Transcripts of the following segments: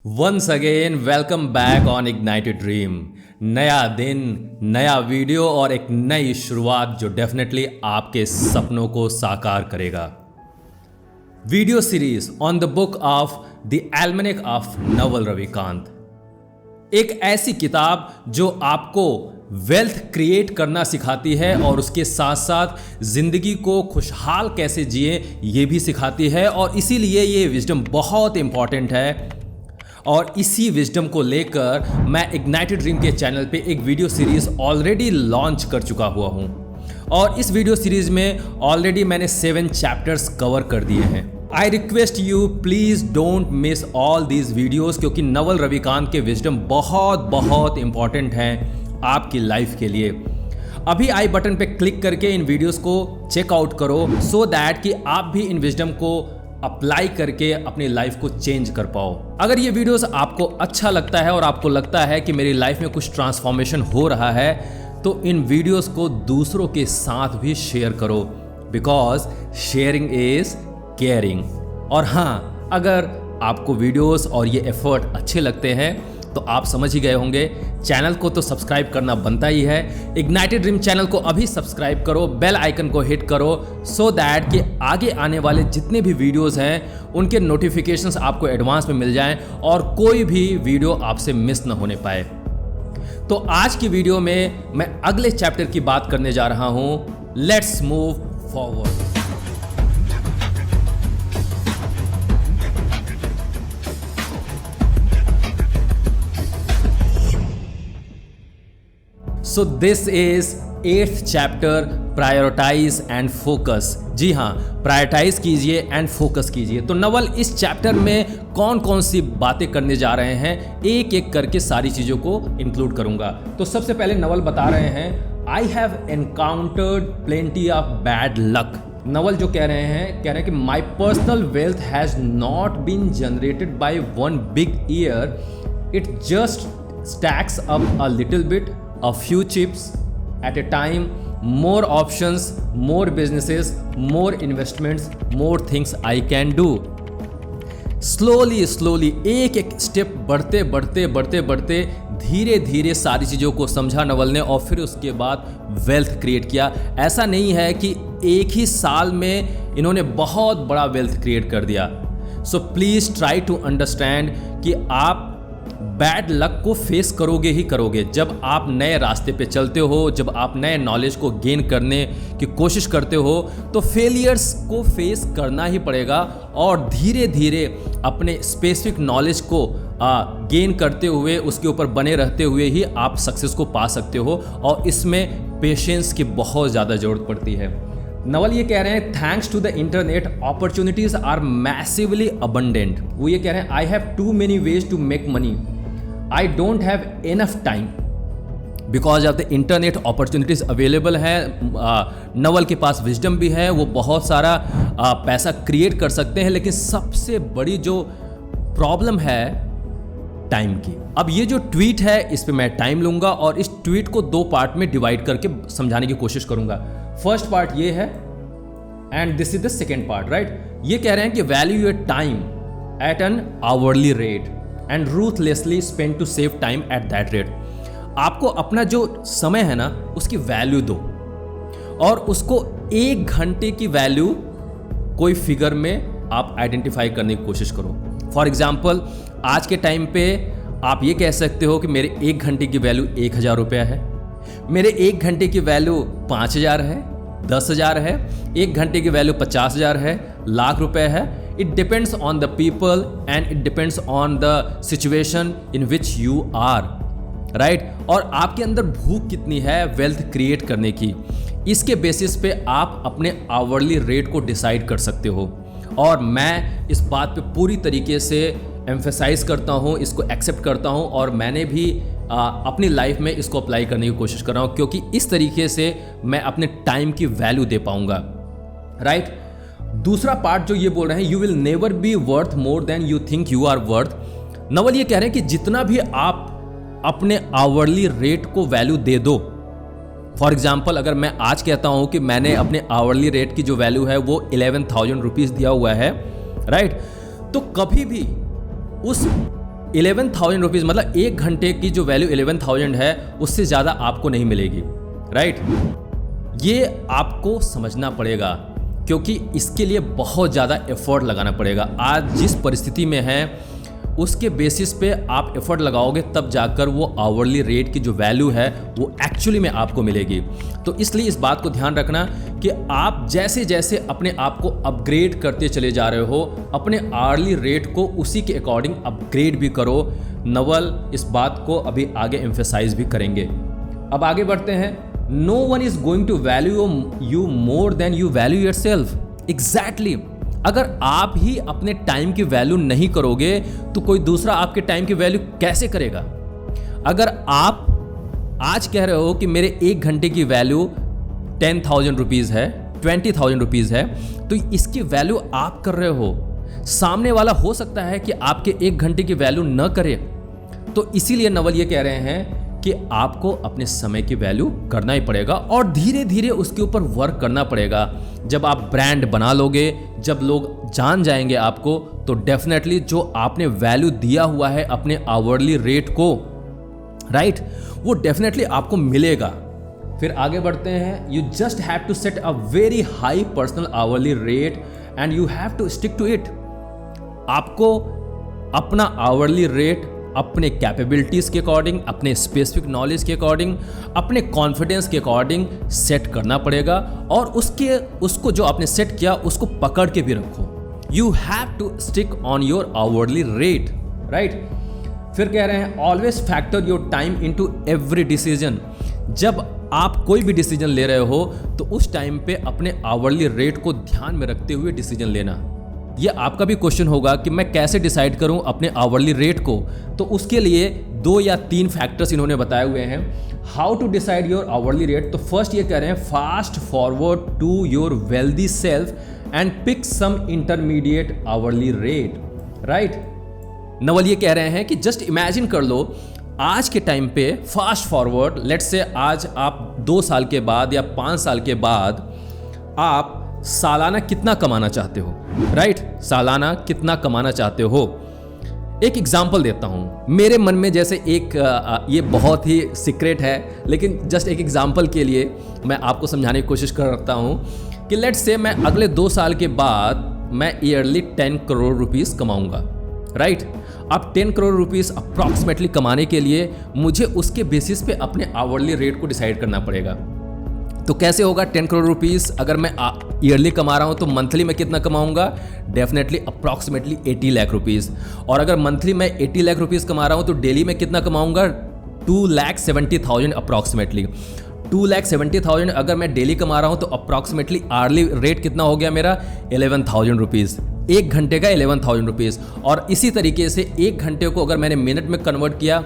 Once again welcome back on ignited dream. नया दिन, नया वीडियो और एक नई शुरुआत जो डेफिनेटली आपके सपनों को साकार करेगा। Video series on the book of the almanack of Naval Ravikant, एक ऐसी किताब जो आपको वेल्थ क्रिएट करना सिखाती है और उसके साथ साथ जिंदगी को खुशहाल कैसे जिए ये भी सिखाती है। और इसीलिए ये विजडम बहुत इंपॉर्टेंट है और इसी विजडम को लेकर मैं इग्नाइटेड ड्रीम के चैनल पे एक वीडियो सीरीज ऑलरेडी लॉन्च कर चुका हुआ हूं। और इस वीडियो सीरीज में ऑलरेडी मैंने 7 चैप्टर्स कवर कर दिए हैं। I request you please don't miss all these videos, क्योंकि नवल रविकांत के विजडम बहुत बहुत इंपॉर्टेंट हैं आपकी लाइफ के लिए। अभी आई बटन पे क्लिक करके इन वीडियोस को चेकआउट करो सो दैट कि आप भी इन विजडम को अप्लाई करके अपनी लाइफ को चेंज कर पाओ। अगर ये वीडियोस आपको अच्छा लगता है और आपको लगता है कि मेरी लाइफ में कुछ ट्रांसफॉर्मेशन हो रहा है तो इन वीडियोस को दूसरों के साथ भी शेयर करो, बिकॉज शेयरिंग इज केयरिंग। और हाँ, अगर आपको वीडियोस और ये एफर्ट अच्छे लगते हैं तो आप समझ ही गए होंगे, चैनल को तो सब्सक्राइब करना बनता ही है। इग्नाइटेड ड्रीम चैनल को अभी सब्सक्राइब करो, बेल आइकन को हिट करो सो दैट कि आगे आने वाले जितने भी वीडियोस हैं उनके नोटिफिकेशंस आपको एडवांस में मिल जाएं और कोई भी वीडियो आपसे मिस न होने पाए। तो आज की वीडियो में मैं अगले चैप्टर की बात करने जा रहा हूं। Let's move forward. So this is 8th chapter, prioritize and focus. जी हाँ, प्रायोरिटाइज कीजिए एंड फोकस कीजिए। तो नवल इस चैप्टर में कौन कौन सी बातें करने जा रहे हैं, एक एक करके सारी चीज़ों को इंक्लूड करूंगा। तो सबसे पहले नवल बता रहे हैं, I have encountered plenty of bad luck. Naval जो कह रहे हैं कि my personal wealth has not been generated by one big year, it just stacks up a little bit, a few chips at a time, more options, more businesses, more investments, more things I can do. slowly एक एक step बढ़ते धीरे धीरे सारी चीज़ों को समझा नवल ने और फिर उसके बाद वेल्थ क्रिएट किया। ऐसा नहीं है कि एक ही साल में इन्होंने बहुत बड़ा वेल्थ क्रिएट कर दिया। So please try to understand कि आप बैड लक को फेस करोगे ही करोगे। जब आप नए रास्ते पे चलते हो, जब आप नए नॉलेज को गेन करने की कोशिश करते हो तो फेलियर्स को फेस करना ही पड़ेगा और धीरे धीरे अपने स्पेसिफिक नॉलेज को गेन करते हुए उसके ऊपर बने रहते हुए ही आप सक्सेस को पा सकते हो। और इसमें पेशेंस की बहुत ज़्यादा ज़रूरत पड़ती है। नवल ये कह रहे हैं, thanks to the internet opportunities are massively abundant. वो ये कह रहे हैं, I have too many ways to make money, I don't have enough time because of the internet opportunities available है। नवल के पास विजडम भी है, वो बहुत सारा पैसा क्रिएट कर सकते हैं, लेकिन सबसे बड़ी जो प्रॉब्लम है टाइम की। अब ये जो ट्वीट है इस पे मैं टाइम लूंगा और इस ट्वीट को 2 पार्ट में डिवाइड करके समझाने की कोशिश करूंगा। फर्स्ट पार्ट ये है and this is the second part, right. ये कह रहे हैं कि value your time at an hourly rate and ruthlessly spend to save time at that rate. आपको अपना जो समय है ना उसकी वैल्यू दो और उसको 1 घंटे की वैल्यू कोई फिगर में आप आइडेंटिफाई करने की कोशिश करो। फॉर एग्जाम्पल, आज के टाइम पे आप ये कह सकते हो कि मेरे 1 घंटे की वैल्यू 1000 रुपया है, मेरे 1 घंटे की वैल्यू 5000 है, 10,000 है, 1 घंटे की वैल्यू 50,000 है, लाख रुपए है। It depends on the people and it depends on the situation in which you are, right. और आपके अंदर भूख कितनी है वेल्थ क्रिएट करने की, इसके बेसिस पे आप अपने आवरली रेट को डिसाइड कर सकते हो। और मैं इस बात पे पूरी तरीके से एम्फेसाइज करता हूँ, इसको एक्सेप्ट करता हूँ और मैंने भी अपनी लाइफ में इसको अप्लाई करने की कोशिश कर रहा हूँ, क्योंकि इस तरीके से मैं अपने टाइम की वैल्यू दे पाऊंगा, राइट। दूसरा पार्ट जो ये बोल रहे हैं, you will never be worth more than you think you are worth. Naval ये कह रहे हैं कि जितना भी आप अपने आवरली रेट को वैल्यू दे दो, फॉर एग्जाम्पल अगर मैं आज कहता हूँ कि मैंने अपने आवरली रेट की जो वैल्यू है वो 11,000 रुपीज़ दिया हुआ है, राइट, तो कभी भी उस 11,000 रुपीज़ मतलब 1 घंटे की जो वैल्यू 11,000 है उससे ज़्यादा आपको नहीं मिलेगी, राइट। ये आपको समझना पड़ेगा क्योंकि इसके लिए बहुत ज़्यादा एफर्ट लगाना पड़ेगा। आज जिस परिस्थिति में है उसके बेसिस पे आप एफर्ट लगाओगे तब जाकर वो आवरली रेट की जो वैल्यू है वो एक्चुअली में आपको मिलेगी। तो इसलिए इस बात को ध्यान रखना कि आप जैसे जैसे अपने आप को अपग्रेड करते चले जा रहे हो, अपने आवरली रेट को उसी के अकॉर्डिंग अपग्रेड भी करो। नवल इस बात को अभी आगे एम्फेसाइज भी करेंगे। अब आगे बढ़ते हैं। No one is going to value you more than you value yourself. Exactly, अगर आप ही अपने टाइम की वैल्यू नहीं करोगे तो कोई दूसरा आपके टाइम की वैल्यू कैसे करेगा। अगर आप आज कह रहे हो कि मेरे 1 घंटे की वैल्यू 10,000 रुपीज़ है, 20,000 रुपीज़ है, तो इसकी वैल्यू आप कर रहे हो। सामने वाला हो सकता है कि आपके 1 घंटे की वैल्यू न करे। तो इसीलिए नवल ये कह रहे हैं कि आपको अपने समय की वैल्यू करना ही पड़ेगा और धीरे धीरे उसके ऊपर वर्क करना पड़ेगा। जब आप ब्रांड बना लोगे, जब लोग जान जाएंगे आपको, तो डेफिनेटली जो आपने वैल्यू दिया हुआ है अपने आवरली रेट को, राइट, वो डेफिनेटली आपको मिलेगा। फिर आगे बढ़ते हैं। You just have to set a very high personal hourly rate and you have to stick to it. आपको अपना आवरली रेट अपने कैपेबिलिटीज़ के अकॉर्डिंग, अपने स्पेसिफिक नॉलेज के अकॉर्डिंग, अपने कॉन्फिडेंस के अकॉर्डिंग सेट करना पड़ेगा और उसको जो आपने सेट किया उसको पकड़ के भी रखो। You have to stick on your hourly rate, right. फिर कह रहे हैं always factor your time into every decision. जब आप कोई भी डिसीजन ले रहे हो तो उस टाइम पे अपने आवरली रेट को ध्यान में रखते हुए डिसीजन लेना। ये आपका भी क्वेश्चन होगा कि मैं कैसे डिसाइड करूं अपने आवरली रेट को। तो उसके लिए 2 या 3 फैक्टर्स इन्होंने बताए हुए हैं। How to decide your hourly rate. तो फर्स्ट ये कह रहे हैं fast forward to your wealthy self and pick some intermediate hourly rate, right. Naval ये कह रहे हैं कि जस्ट इमेजिन कर लो आज के टाइम पे फास्ट फॉरवर्ड, लेट्स से आज आप 2 साल के बाद या 5 साल के बाद आप सालाना कितना कमाना चाहते हो, राइट। सालाना कितना कमाना चाहते हो। एक एग्जाम्पल देता हूं मेरे मन में, जैसे एक ये बहुत ही सीक्रेट है लेकिन जस्ट एक एग्जाम्पल के लिए मैं आपको समझाने की कोशिश करता हूं कि लेट्स से मैं अगले 2 साल के बाद मैं ईयरली 10 करोड़ रुपीस कमाऊंगा, राइट। अब 10 करोड़ रुपीस अप्रॉक्सीमेटली कमाने के लिए मुझे उसके बेसिस पे अपने आवरली रेट को डिसाइड करना पड़ेगा। तो कैसे होगा 10 करोड़ रुपीस अगर मैं ईयरली कमा रहा हूं तो मंथली में कितना कमाऊंगा, डेफिनेटली अप्रॉक्सीमेटली 80 लाख रुपीस। और अगर मंथली मैं 80 लाख रुपीस कमा रहा हूं तो डेली में कितना कमाऊंगा, 2,70,000 अप्रॉक्सीमेटली। 2,70,000 अगर मैं डेली कमा रहा हूं तो अप्रॉक्सीमेटली आर्ली रेट कितना हो गया मेरा, 11,000 रुपीज़। 1 घंटे का 11,000 रुपीज़। और इसी तरीके से 1 घंटे को अगर मैंने मिनट में कन्वर्ट किया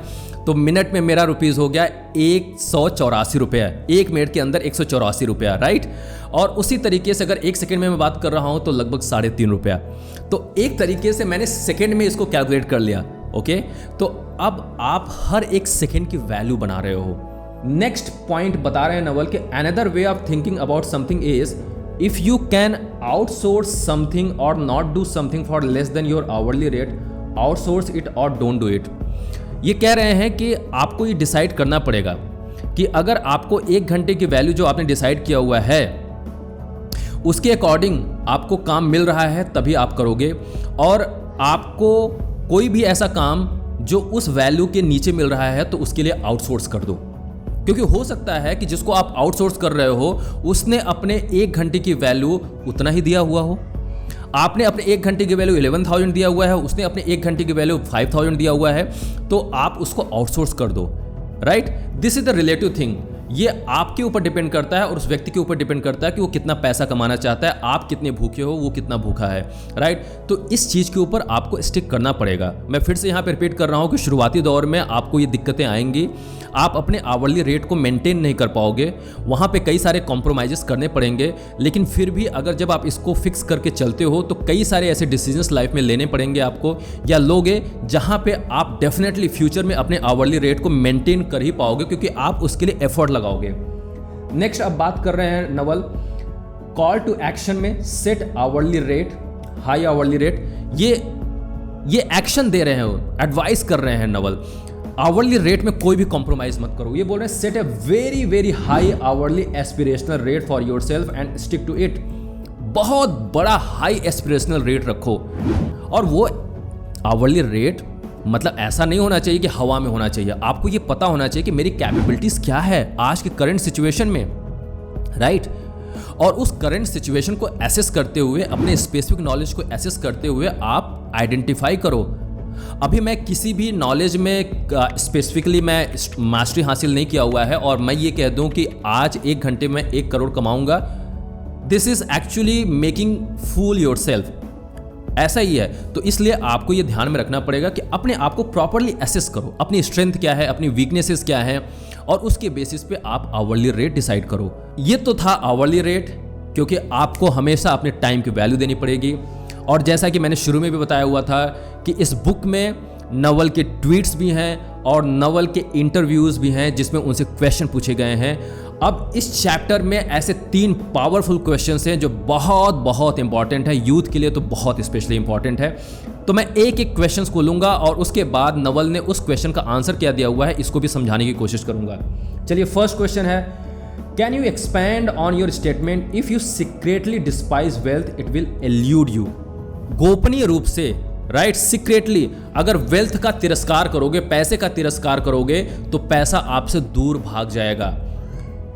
तो मिनट में मेरा रुपीज़ हो गया 184 रुपया। 1 मिनट के अंदर 184 रुपया, राइट। और उसी तरीके से अगर 1 सेकेंड में मैं बात कर रहा हूं तो लगभग 3.5 रुपया। तो एक तरीके से मैंने सेकेंड में इसको कैलकुलेट कर लिया, ओके। तो अब आप हर एक सेकेंड की वैल्यू बना रहे हो। नेक्स्ट पॉइंट बता रहे हैं नवल के another way of thinking about something is if you can outsource something और not do something for less than your hourly rate, outsource it और डोंट डू इट। ये कह रहे हैं कि आपको ये डिसाइड करना पड़ेगा कि अगर आपको 1 घंटे की वैल्यू जो आपने डिसाइड किया हुआ है उसके अकॉर्डिंग आपको काम मिल रहा है तभी आप करोगे, और आपको कोई भी ऐसा काम जो उस वैल्यू के नीचे मिल रहा है तो उसके लिए आउटसोर्स कर दो। क्योंकि हो सकता है कि जिसको आप आउटसोर्स कर रहे हो उसने अपने 1 घंटे की वैल्यू उतना ही दिया हुआ हो। आपने अपने 1 घंटे की वैल्यू 11,000 दिया हुआ है, उसने अपने 1 घंटे की वैल्यू 5,000 दिया हुआ है, तो आप उसको आउटसोर्स कर दो, right. This is the relative thing. ये आपके ऊपर डिपेंड करता है और उस व्यक्ति के ऊपर डिपेंड करता है कि वो कितना पैसा कमाना चाहता है, आप कितने भूखे हो, वो कितना भूखा है, राइट। तो इस चीज़ के ऊपर आपको स्टिक करना पड़ेगा। मैं फिर से यहाँ पे रिपीट कर रहा हूँ कि शुरुआती दौर में आपको ये दिक्कतें आएंगी, आप अपने आवरली रेट को मेंटेन नहीं कर पाओगे, वहाँ पे कई सारे कॉम्प्रोमाइज़ेस करने पड़ेंगे। लेकिन फिर भी अगर जब आप इसको फिक्स करके चलते हो तो कई सारे ऐसे डिसीजंस लाइफ में लेने पड़ेंगे आपको, या लोगे जहाँ पे आप डेफिनेटली फ्यूचर में अपने आवरली रेट को मेंटेन कर ही पाओगे क्योंकि आप उसके लिए एफर्ट लगाओगे। नेक्स्ट अब बात कर रहे हैं नवल कॉल टू एक्शन में set hourly rate, high hourly rate. ये ये एक्शन दे रहे हैं, एडवाइस कर रहे हैं नवल। आवरली रेट में कोई भी कॉम्प्रोमाइज मत करो। ये बोल रहे हैं set a very very high hourly aspirational rate for yourself and stick to it. बहुत बड़ा हाई एस्पिरेशनल रेट रखो, और वो आवरली रेट मतलब ऐसा नहीं होना चाहिए कि हवा में होना चाहिए। आपको ये पता होना चाहिए कि मेरी कैपेबिलिटीज क्या है आज के करंट सिचुएशन में, राइट? और उस करंट सिचुएशन को एसेस करते हुए, अपने स्पेसिफिक नॉलेज को एसेस करते हुए आप आइडेंटिफाई करो। अभी मैं किसी भी नॉलेज में स्पेसिफिकली मैं मास्टरी हासिल नहीं किया हुआ है और मैं ये कह दूं कि आज 1 घंटे में 1 करोड़ कमाऊंगा, this is actually making fool yourself. ऐसा ही है। तो इसलिए आपको ये ध्यान में रखना पड़ेगा कि अपने आप को प्रॉपरली एसेस करो, अपनी स्ट्रेंथ क्या है, अपनी वीकनेसेस क्या है, और उसके बेसिस पे आप आवरली रेट डिसाइड करो। ये तो था आवरली रेट, क्योंकि आपको हमेशा अपने टाइम की वैल्यू देनी पड़ेगी। और जैसा कि मैंने शुरू में भी बताया हुआ था कि इस बुक में नवल के ट्वीट्स भी हैं और नवल के इंटरव्यूज़ भी हैं जिसमें उनसे क्वेश्चन पूछे गए हैं। अब इस चैप्टर में ऐसे 3 पावरफुल क्वेश्चंस हैं जो बहुत बहुत इंपॉर्टेंट है, यूथ के लिए तो बहुत स्पेशली इंपॉर्टेंट है। तो मैं एक एक क्वेश्चंस को लूँगा और उसके बाद नवल ने उस क्वेश्चन का आंसर क्या दिया हुआ है इसको भी समझाने की कोशिश करूँगा। चलिए, फर्स्ट क्वेश्चन है, can you expand on your statement, if you secretly despise wealth it will allude you. गोपनीय रूप से, राइट, सीक्रेटली अगर वेल्थ का तिरस्कार करोगे, पैसे का तिरस्कार करोगे, तो पैसा आपसे दूर भाग जाएगा।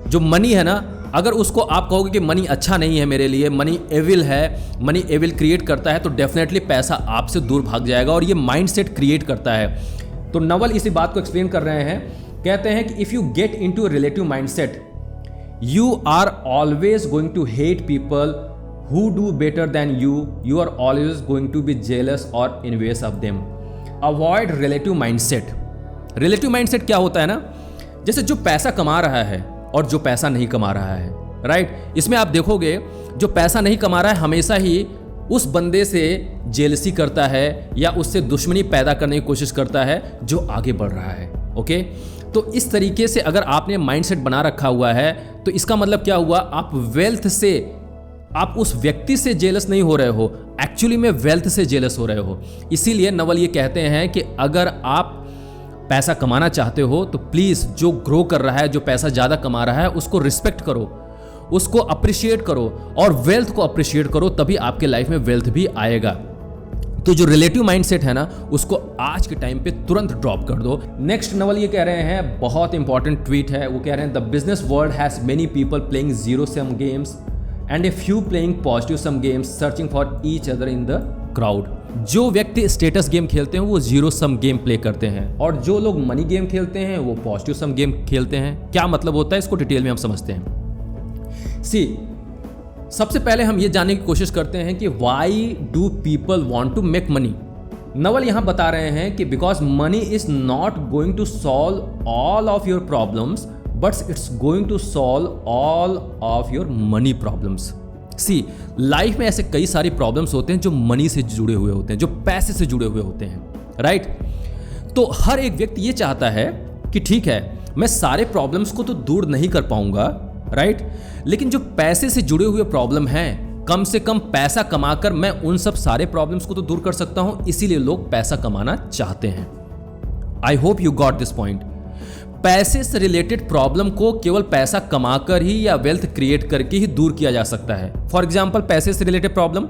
जो मनी है ना, अगर उसको आप कहोगे कि मनी अच्छा नहीं है मेरे लिए, मनी एविल है, मनी एविल क्रिएट करता है, तो डेफिनेटली पैसा आपसे दूर भाग जाएगा और ये माइंडसेट क्रिएट करता है। तो नवल इसी बात को एक्सप्लेन कर रहे हैं। कहते हैं कि if you get into relative mindset, you are always going to hate people who do better than you, you are always going to be jealous or envious of them. Avoid relative mindset. Relative mindset क्या होता है ना, जैसे जो पैसा कमा रहा है और जो पैसा नहीं कमा रहा है, राइट? इसमें आप देखोगे जो पैसा नहीं कमा रहा है हमेशा ही उस बंदे से जेलसी करता है या उससे दुश्मनी पैदा करने की कोशिश करता है जो आगे बढ़ रहा है। ओके, तो इस तरीके से अगर आपने माइंडसेट बना रखा हुआ है तो इसका मतलब क्या हुआ, आप वेल्थ से, आप उस व्यक्ति से जेलस नहीं हो रहे हो, एक्चुअली में वेल्थ से जेलस हो रहे हो। इसीलिए नवल ये कहते हैं कि अगर आप पैसा कमाना चाहते हो तो प्लीज़ जो ग्रो कर रहा है, जो पैसा ज़्यादा कमा रहा है, उसको रिस्पेक्ट करो, उसको अप्रिशिएट करो और वेल्थ को अप्रिशिएट करो, तभी आपके लाइफ में वेल्थ भी आएगा। तो जो रिलेटिव माइंडसेट है ना, उसको आज के टाइम पे तुरंत ड्रॉप कर दो। नेक्स्ट नवल ये कह रहे हैं, बहुत इंपॉर्टेंट ट्वीट है, वो कह रहे हैं the business world has many people playing zero sum games and a few playing positive sum games searching for each other in the crowd। जो व्यक्ति स्टेटस गेम खेलते हैं वो जीरो सम गेम प्ले करते हैं और जो लोग मनी गेम खेलते हैं वो पॉजिटिव सम गेम खेलते हैं। क्या मतलब होता है इसको डिटेल में हम समझते हैं। सबसे पहले हम ये जानने की कोशिश करते हैं कि why do people want to make money. Naval यहाँ बता रहे हैं कि because money is not going to solve all of your problems but it's going to solve all of your money problems. Life में ऐसे कई सारी प्रॉब्लम्स होते हैं जो मनी से जुड़े हुए होते हैं, जो पैसे से जुड़े हुए होते हैं, राइट? तो हर एक व्यक्ति ये चाहता है कि ठीक है, मैं सारे प्रॉब्लम्स को तो दूर नहीं कर पाऊंगा, राइट, लेकिन जो पैसे से जुड़े हुए प्रॉब्लम हैं, कम से कम पैसा कमाकर मैं उन सब सारे प्रॉब्लम्स को तो दूर कर सकता हूं, इसीलिए लोग पैसा कमाना चाहते हैं। I hope you got this point. पैसे से रिलेटेड प्रॉब्लम को केवल पैसा कमाकर ही या वेल्थ क्रिएट करके ही दूर किया जा सकता है। फॉर एग्जाम्पल, पैसे से रिलेटेड प्रॉब्लम,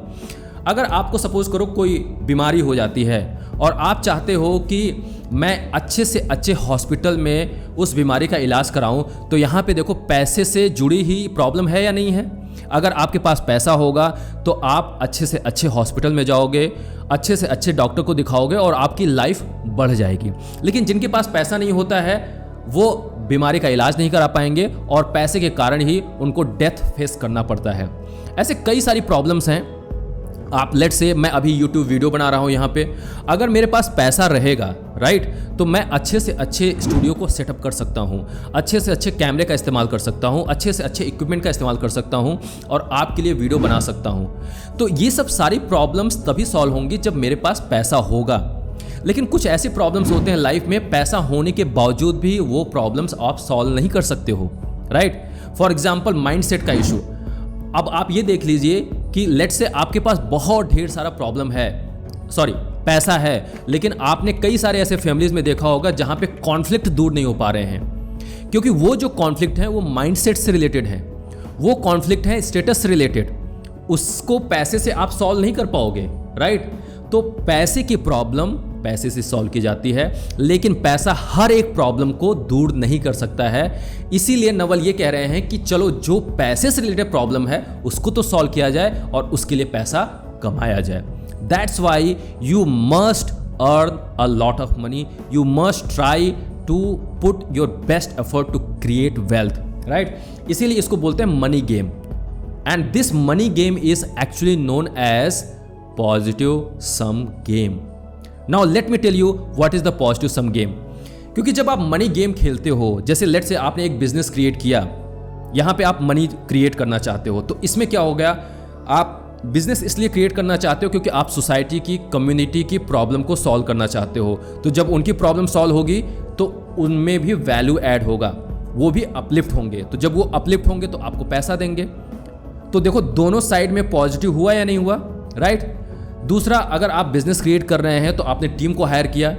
अगर आपको सपोज करो कोई बीमारी हो जाती है और आप चाहते हो कि मैं अच्छे से अच्छे हॉस्पिटल में उस बीमारी का इलाज कराऊं, तो यहाँ पे देखो पैसे से जुड़ी ही प्रॉब्लम है या नहीं है। अगर आपके पास पैसा होगा तो आप अच्छे से अच्छे हॉस्पिटल में जाओगे, अच्छे से अच्छे डॉक्टर को दिखाओगे और आपकी लाइफ बढ़ जाएगी। लेकिन जिनके पास पैसा नहीं होता है वो बीमारी का इलाज नहीं करा पाएंगे और पैसे के कारण ही उनको डेथ फेस करना पड़ता है। ऐसे कई सारी प्रॉब्लम्स हैं। आप लेट से मैं अभी यूट्यूब वीडियो बना रहा हूँ यहाँ पे, अगर मेरे पास पैसा रहेगा, राइट, तो मैं अच्छे से अच्छे स्टूडियो को सेटअप कर सकता हूँ, अच्छे से अच्छे कैमरे का इस्तेमाल कर सकता हूँ, अच्छे से अच्छे इक्विपमेंट का इस्तेमाल कर सकता हूँ और आपके लिए वीडियो बना सकता हूँ। तो ये सब सारी प्रॉब्लम्स तभी सॉल्व होंगी जब मेरे पास पैसा होगा। लेकिन कुछ ऐसी प्रॉब्लम्स होते हैं लाइफ में, पैसा होने के बावजूद भी वो प्रॉब्लम्स आप सॉल्व नहीं कर सकते हो, राइट? फॉर एग्जाम्पल, माइंडसेट का इशू। अब आप ये देख लीजिए कि लेट से आपके पास बहुत ढेर सारा प्रॉब्लम है, पैसा है, लेकिन आपने कई सारे ऐसे फैमिलीज में देखा होगा जहां पे कॉन्फ्लिक्ट दूर नहीं हो पा रहे हैं, क्योंकि वो जो कॉन्फ्लिक्ट है वो माइंडसेट से रिलेटेड है, वो कॉन्फ्लिक्ट है स्टेटस से रिलेटेड, उसको पैसे से आप सॉल्व नहीं कर पाओगे, राइट। तो पैसे की प्रॉब्लम पैसे से सॉल्व की जाती है, लेकिन पैसा हर एक प्रॉब्लम को दूर नहीं कर सकता है। इसीलिए नवल ये कह रहे हैं कि चलो जो पैसे से रिलेटेड प्रॉब्लम है उसको तो सॉल्व किया जाए और उसके लिए पैसा कमाया जाए। That's why you must earn a lot of money, you must try to put your best effort to create wealth, right. इसीलिए इसको बोलते हैं money game, and this money game is actually known as positive sum game. Now let me tell you what is the positive sum game. क्योंकि जब आप money game खेलते हो, जैसे लेट से आपने एक बिजनेस क्रिएट किया, यहां पे आप मनी क्रिएट करना चाहते हो, तो इसमें क्या हो गया, आप बिजनेस इसलिए क्रिएट करना चाहते हो क्योंकि आप सोसाइटी की, कम्युनिटी की प्रॉब्लम को सॉल्व करना चाहते हो। तो जब उनकी प्रॉब्लम सॉल्व होगी तो उनमें भी वैल्यू ऐड होगा, वो भी अपलिफ्ट होंगे, तो जब वो अपलिफ्ट होंगे तो आपको पैसा देंगे। तो देखो दोनों साइड में पॉजिटिव हुआ या नहीं हुआ, राइट। दूसरा, अगर आप बिजनेस क्रिएट कर रहे हैं तो आपने टीम को हायर किया,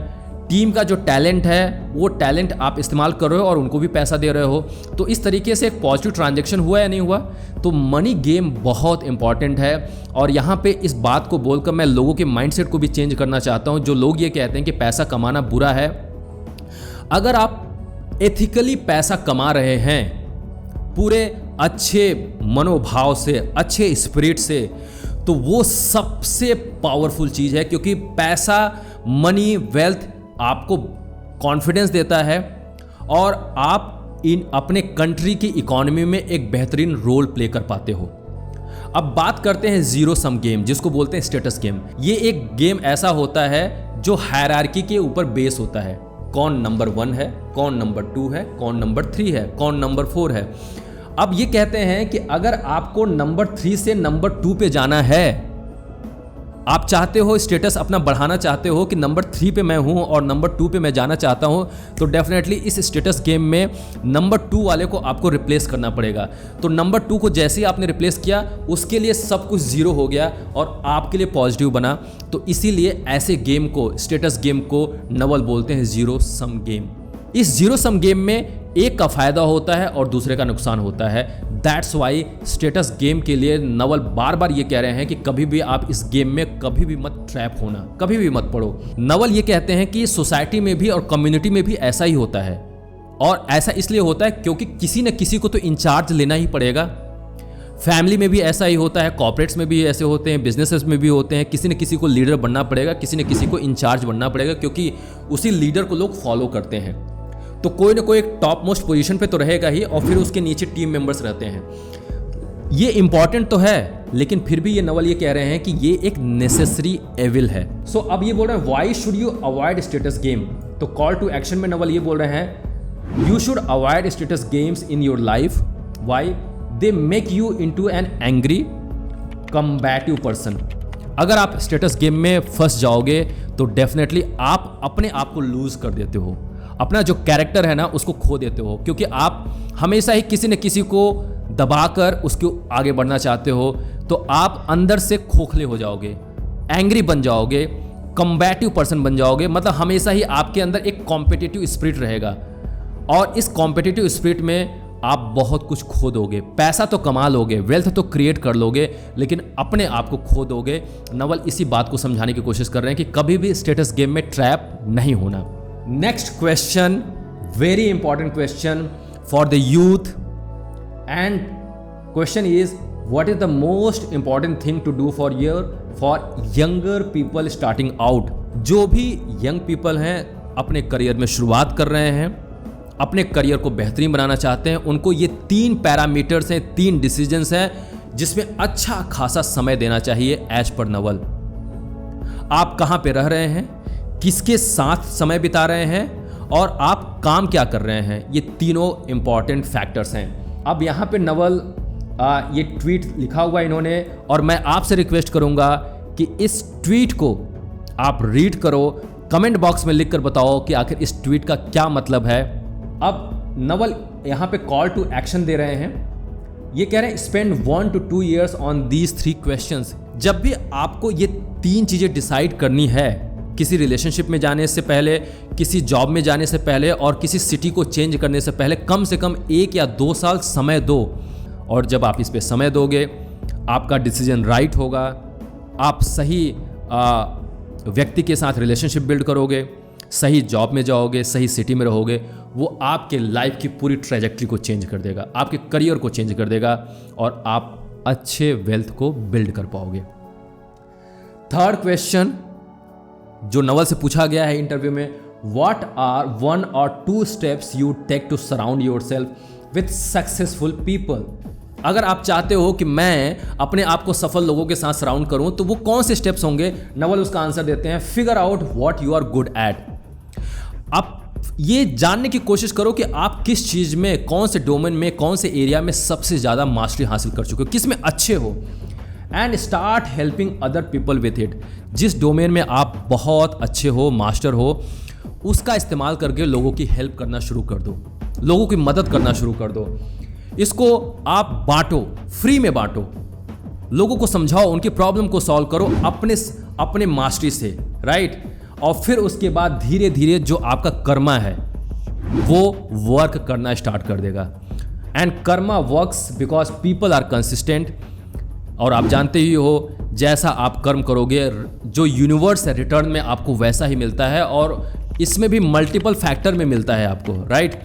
टीम का जो टैलेंट है वो टैलेंट आप इस्तेमाल कर रहे हो और उनको भी पैसा दे रहे हो, तो इस तरीके से एक पॉजिटिव ट्रांजैक्शन हुआ या नहीं हुआ। तो मनी गेम बहुत इंपॉर्टेंट है, और यहाँ पे इस बात को बोलकर मैं लोगों के माइंडसेट को भी चेंज करना चाहता हूँ। जो लोग ये कहते हैं कि पैसा कमाना बुरा है, अगर आप एथिकली पैसा कमा रहे हैं पूरे अच्छे मनोभाव से, अच्छे स्पिरिट से, तो वो सबसे पावरफुल चीज़ है, क्योंकि पैसा, मनी, वेल्थ आपको कॉन्फिडेंस देता है और आप इन अपने कंट्री की इकोनॉमी में एक बेहतरीन रोल प्ले कर पाते हो। अब बात करते हैं जीरो सम गेम, जिसको बोलते हैं स्टेटस गेम। ये एक गेम ऐसा होता है जो हायरार्की के ऊपर बेस होता है, कौन नंबर 1 है, कौन नंबर 2 है, कौन नंबर 3 है, कौन नंबर 4 है। अब ये कहते हैं कि अगर आपको नंबर 3 से नंबर 2 पे जाना है, आप चाहते हो स्टेटस अपना बढ़ाना चाहते हो कि नंबर 3 पे मैं हूं और नंबर 2 पे मैं जाना चाहता हूं, तो डेफिनेटली इस स्टेटस गेम में नंबर 2 वाले को आपको रिप्लेस करना पड़ेगा। तो नंबर 2 को जैसे ही आपने रिप्लेस किया, उसके लिए सब कुछ जीरो हो गया और आपके लिए पॉजिटिव बना। तो इसीलिए ऐसे गेम को, स्टेटस गेम को नवल बोलते हैं जीरो सम गेम। इस जीरो सम गेम में एक का फायदा होता है और दूसरे का नुकसान होता है। दैट्स वाई स्टेटस गेम के लिए नवल बार बार ये कह रहे हैं कि कभी भी आप इस गेम में कभी भी मत ट्रैप होना, कभी भी मत पड़ो। नवल ये कहते हैं कि सोसाइटी में भी और कम्युनिटी में भी ऐसा ही होता है, और ऐसा इसलिए होता है क्योंकि किसी न किसी को तो इंचार्ज लेना ही पड़ेगा। फैमिली में भी ऐसा ही होता है, कॉर्पोरेट्स में भी ऐसे होते हैं, बिजनेसेस में भी होते हैं, किसी न किसी को लीडर बनना पड़ेगा, किसी न किसी को इंचार्ज बनना पड़ेगा, क्योंकि उसी लीडर को लोग फॉलो करते हैं। तो कोई ना कोई एक टॉप मोस्ट पोजीशन पे तो रहेगा ही, और फिर उसके नीचे टीम मेंबर्स रहते हैं। ये इंपॉर्टेंट तो है, लेकिन फिर भी ये नवल ये कह रहे हैं कि ये एक नेसेसरी एविल है। सो अब ये बोल रहे हैं why should you avoid status game. तो कॉल टू एक्शन में नवल ये बोल रहे हैं you should avoid status games in your life. Why? They make you into an angry combative person. अगर आप स्टेटस गेम में फंस जाओगे तो डेफिनेटली आप अपने आप को लूज कर देते हो, अपना जो कैरेक्टर है ना उसको खो देते हो, क्योंकि आप हमेशा ही किसी न किसी को दबाकर उसको आगे बढ़ना चाहते हो। तो आप अंदर से खोखले हो जाओगे, एंग्री बन जाओगे, कम्बैटिव पर्सन बन जाओगे। मतलब हमेशा ही आपके अंदर एक कॉम्पिटिटिव स्पिरिट रहेगा, और इस कॉम्पिटिटिव स्पिरिट में आप बहुत कुछ खो दोगे। पैसा तो कमा लोगे, वेल्थ तो क्रिएट कर लोगे, लेकिन अपने आप को खो दोगे। नवल इसी बात को समझाने की कोशिश कर रहे हैं कि कभी भी स्टेटस गेम में ट्रैप नहीं होना। Next question, very important question for the youth, and question is what is the most important thing to do for younger people starting out. जो भी यंग पीपल हैं, अपने करियर में शुरुआत कर रहे हैं, अपने करियर को बेहतरीन बनाना चाहते हैं, उनको ये 3 पैरामीटर्स हैं, 3 डिसीजंस हैं जिसमें अच्छा खासा समय देना चाहिए एज पर नवल। आप कहाँ पे रह रहे हैं, किसके साथ समय बिता रहे हैं, और आप काम क्या कर रहे हैं, ये तीनों इंपॉर्टेंट फैक्टर्स हैं। अब यहाँ पे नवल ये ट्वीट लिखा हुआ इन्होंने, और मैं आपसे रिक्वेस्ट करूँगा कि इस ट्वीट को आप रीड करो, कमेंट बॉक्स में लिख कर बताओ कि आखिर इस ट्वीट का क्या मतलब है। अब नवल यहाँ पे कॉल टू एक्शन दे रहे हैं। ये कह रहे हैं spend 1 to 2 years on these 3 questions. जब भी आपको ये 3 चीज़ें डिसाइड करनी है किसी रिलेशनशिप में जाने से पहले, किसी जॉब में जाने से पहले और किसी सिटी को चेंज करने से पहले कम से कम 1 या 2 साल समय दो। और जब आप इस पे समय दोगे, आपका डिसीजन राइट होगा, आप सही व्यक्ति के साथ रिलेशनशिप बिल्ड करोगे, सही जॉब में जाओगे, सही सिटी में रहोगे, वो आपके लाइफ की पूरी ट्रैजेक्टरी को चेंज कर देगा, आपके करियर को चेंज कर देगा और आप अच्छे वेल्थ को बिल्ड कर पाओगे। थर्ड क्वेश्चन जो नवल से पूछा गया है इंटरव्यू में, what are 1 or 2 steps you take to surround yourself with successful people. अगर आप चाहते हो कि मैं अपने आप को सफल लोगों के साथ सराउंड करूं तो वो कौन से स्टेप्स होंगे, नवल उसका आंसर देते हैं, figure out what you are good at. आप ये जानने की कोशिश करो कि आप किस चीज़ में, कौन से डोमेन में, कौन से एरिया में सबसे ज़्यादा मास्टरी हासिल कर चुके हो, किस में अच्छे हो, and start helping other people with it. जिस डोमेन में आप बहुत अच्छे हो, मास्टर हो, उसका इस्तेमाल करके लोगों की हेल्प करना शुरू कर दो, लोगों की मदद करना शुरू कर दो। इसको आप बांटो, फ्री में बांटो, लोगों को समझाओ, उनकी प्रॉब्लम को सॉल्व करो अपने मास्टरी से, राइट। और फिर उसके बाद धीरे धीरे जो आपका कर्मा है वो वर्क करना स्टार्ट कर देगा। And karma works because people are consistent. और आप जानते ही हो, जैसा आप कर्म करोगे, जो यूनिवर्स है रिटर्न में आपको वैसा ही मिलता है, और इसमें भी मल्टीपल फैक्टर में मिलता है आपको, राइट।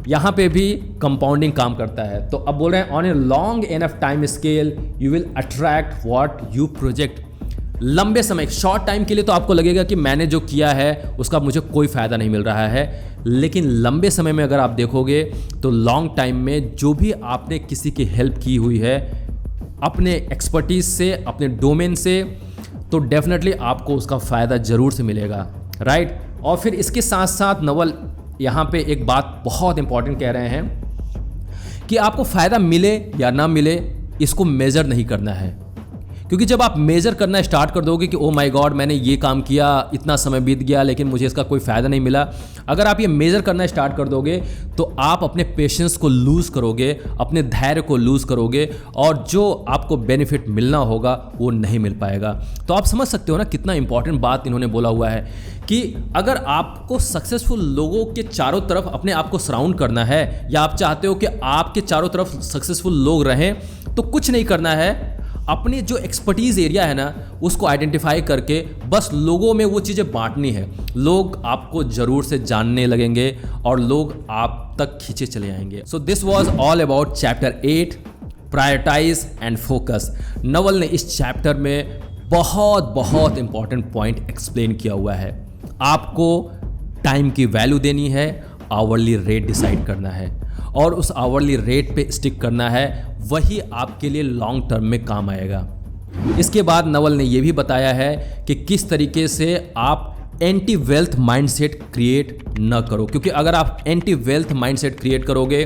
यहाँ पे भी कंपाउंडिंग काम करता है। तो अब बोल रहे हैं, on a long enough time scale you will attract what you project. लंबे समय, शॉर्ट टाइम के लिए तो आपको लगेगा कि मैंने जो किया है उसका मुझे कोई फ़ायदा नहीं मिल रहा है, लेकिन लंबे समय में अगर आप देखोगे तो लॉन्ग टाइम में जो भी आपने किसी की हेल्प की हुई है अपने एक्सपर्टीज से, अपने डोमेन से, तो डेफिनेटली आपको उसका फ़ायदा ज़रूर से मिलेगा, राइट। और फिर इसके साथ साथ नवल यहाँ पे एक बात बहुत इंपॉर्टेंट कह रहे हैं कि आपको फ़ायदा मिले या ना मिले, इसको मेज़र नहीं करना है। क्योंकि जब आप मेज़र करना स्टार्ट कर दोगे कि ओ माय गॉड, मैंने ये काम किया, इतना समय बीत गया, लेकिन मुझे इसका कोई फ़ायदा नहीं मिला, अगर आप ये मेज़र करना स्टार्ट कर दोगे तो आप अपने पेशेंस को लूज़ करोगे, अपने धैर्य को लूज़ करोगे, और जो आपको बेनिफिट मिलना होगा वो नहीं मिल पाएगा। तो आप समझ सकते हो ना कितना इंपॉर्टेंट बात इन्होंने बोला हुआ है कि अगर आपको सक्सेसफुल लोगों के चारों तरफ अपने आप को सराउंड करना है, या आप चाहते हो कि आपके चारों तरफ सक्सेसफुल लोग रहें, तो कुछ नहीं करना है, अपनी जो एक्सपर्टीज़ एरिया है ना उसको आइडेंटिफाई करके बस लोगों में वो चीज़ें बांटनी है। लोग आपको ज़रूर से जानने लगेंगे और लोग आप तक खींचे चले आएंगे। So this was all about chapter 8, prioritize and focus. Naval ने इस चैप्टर में बहुत इंपॉर्टेंट पॉइंट एक्सप्लेन किया हुआ है। आपको टाइम की वैल्यू देनी है, आवरली रेट डिसाइड करना है, और उस आवरली रेट पे स्टिक करना है, वही आपके लिए लॉन्ग टर्म में काम आएगा। इसके बाद नवल ने यह भी बताया है कि किस तरीके से आप एंटी वेल्थ माइंडसेट क्रिएट न करो, क्योंकि अगर आप एंटी वेल्थ माइंडसेट क्रिएट करोगे,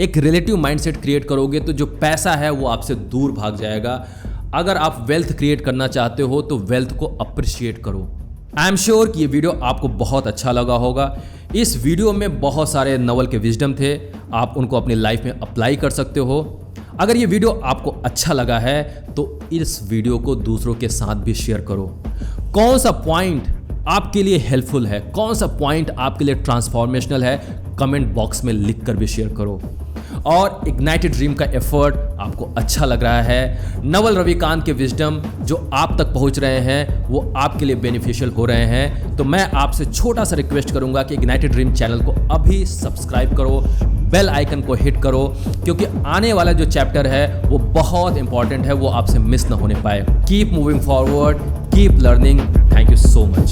एक रिलेटिव माइंडसेट क्रिएट करोगे, तो जो पैसा है वो आपसे दूर भाग जाएगा। अगर आप वेल्थ क्रिएट करना चाहते हो तो वेल्थ को अप्रिशिएट करो। आई एम श्योर कि ये वीडियो आपको बहुत अच्छा लगा होगा। इस वीडियो में बहुत सारे नवल के विजडम थे, आप उनको अपनी लाइफ में अप्लाई कर सकते हो। अगर ये वीडियो आपको अच्छा लगा है तो इस वीडियो को दूसरों के साथ भी शेयर करो। कौन सा पॉइंट आपके लिए हेल्पफुल है, कौन सा पॉइंट आपके लिए ट्रांसफॉर्मेशनल है, कमेंट बॉक्स में लिख कर भी शेयर करो। और इग्नाइटेड ड्रीम का एफर्ट आपको अच्छा लग रहा है, नवल रविकांत के विजडम जो आप तक पहुंच रहे हैं वो आपके लिए बेनिफिशियल हो रहे हैं, तो मैं आपसे छोटा सा रिक्वेस्ट करूंगा कि इग्नाइटेड ड्रीम चैनल को अभी सब्सक्राइब करो, बेल आइकन को हिट करो, क्योंकि आने वाला जो चैप्टर है वो बहुत इंपॉर्टेंट है, वो आपसे मिस ना होने पाए। Keep moving forward, keep learning. Thank you so much.